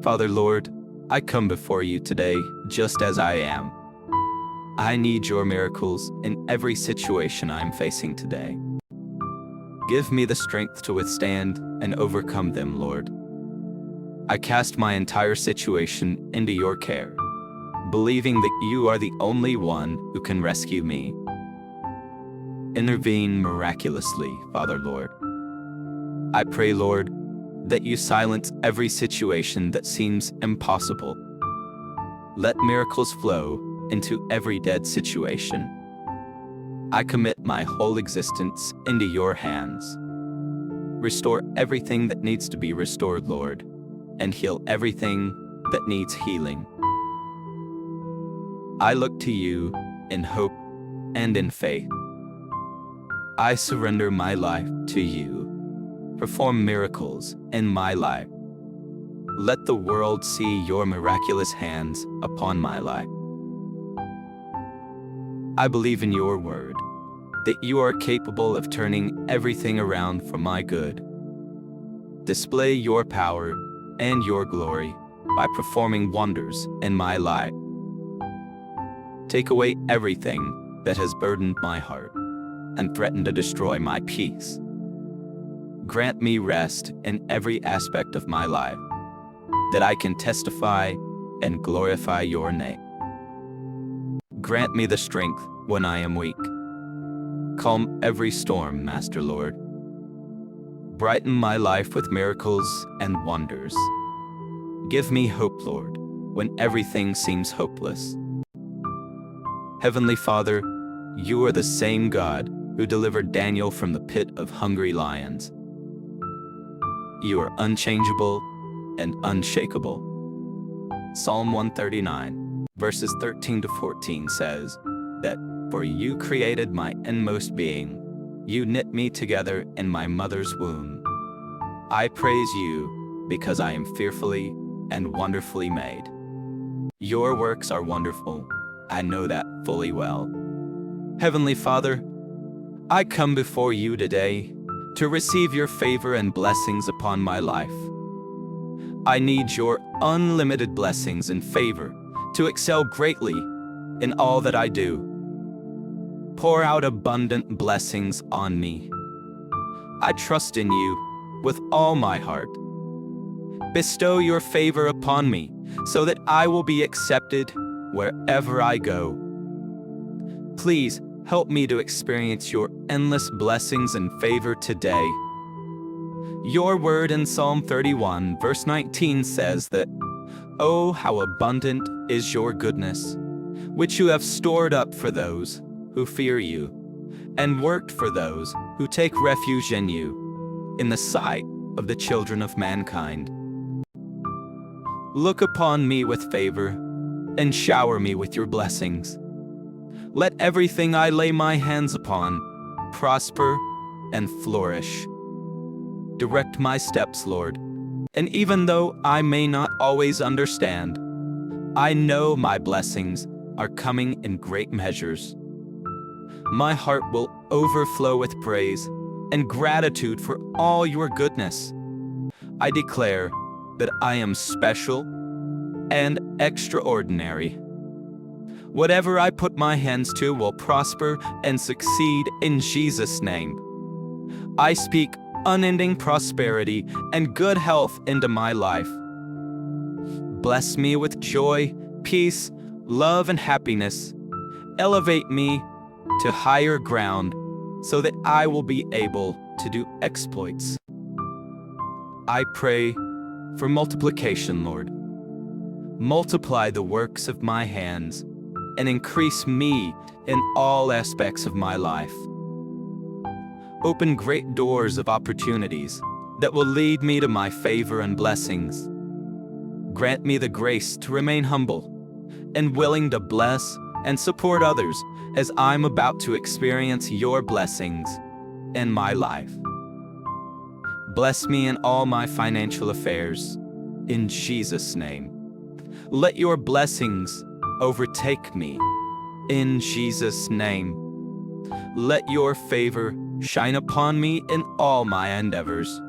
Father Lord, I come before you today just as I am. I need your miracles in every situation I'm facing today. Give me the strength to withstand and overcome them, Lord. I cast my entire situation into your care, believing that you are the only one who can rescue me. Intervene miraculously, Father Lord. I pray, Lord, that you silence every situation that seems impossible. Let miracles flow into every dead situation. I commit my whole existence into your hands. Restore everything that needs to be restored, Lord, and heal everything that needs healing. I look to you in hope and in faith. I surrender my life to you. Perform miracles in my life. Let the world see your miraculous hands upon my life. I believe in your word, that you are capable of turning everything around for my good. Display your power and your glory by performing wonders in my life. Take away everything that has burdened my heart and threatened to destroy my peace. Grant me rest in every aspect of my life, that I can testify and glorify your name. Grant me the strength when I am weak. Calm every storm, Master Lord. Brighten my life with miracles and wonders. Give me hope, Lord, when everything seems hopeless. Heavenly Father, you are the same God who delivered Daniel from the pit of hungry lions. You are unchangeable and unshakable. Psalm 139, verses 13 to 14 says that, "For you created my inmost being. You knit me together in my mother's womb. I praise you because I am fearfully and wonderfully made. Your works are wonderful. I know that fully well." Heavenly Father, I come before you today to receive your favor and blessings upon my life. I need your unlimited blessings and favor to excel greatly in all that I do. Pour out abundant blessings on me. I trust in you with all my heart. Bestow your favor upon me so that I will be accepted wherever I go. Please help me to experience your endless blessings and favor today. Your word in Psalm 31, verse 19 says that, "Oh, how abundant is your goodness, which you have stored up for those who fear you, and worked for those who take refuge in you, in the sight of the children of mankind." Look upon me with favor, and shower me with your blessings. Let everything I lay my hands upon prosper and flourish. Direct my steps, Lord, and even though I may not always understand, I know my blessings are coming in great measures. My heart will overflow with praise and gratitude for all your goodness. I declare that I am special and extraordinary. Whatever I put my hands to will prosper and succeed in Jesus' name. I speak unending prosperity and good health into my life. Bless me with joy, peace, love, and happiness. Elevate me to higher ground so that I will be able to do exploits. I pray for multiplication, Lord. Multiply the works of my hands and increase me in all aspects of my life. Open great doors of opportunities that will lead me to my favor and blessings. Grant me the grace to remain humble and willing to bless and support others as I'm about to experience your blessings in my life. Bless me in all my financial affairs, in Jesus' name. Let your blessings overtake me, in Jesus' name. Let your favor shine upon me in all my endeavors.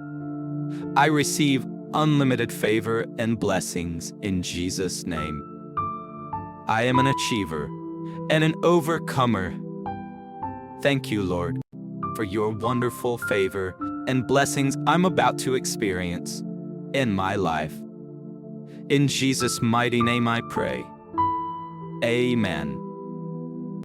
I receive unlimited favor and blessings in Jesus' name. I am an achiever and an overcomer. Thank you, Lord, for your wonderful favor and blessings I'm about to experience in my life. In Jesus' mighty name I pray. Amen.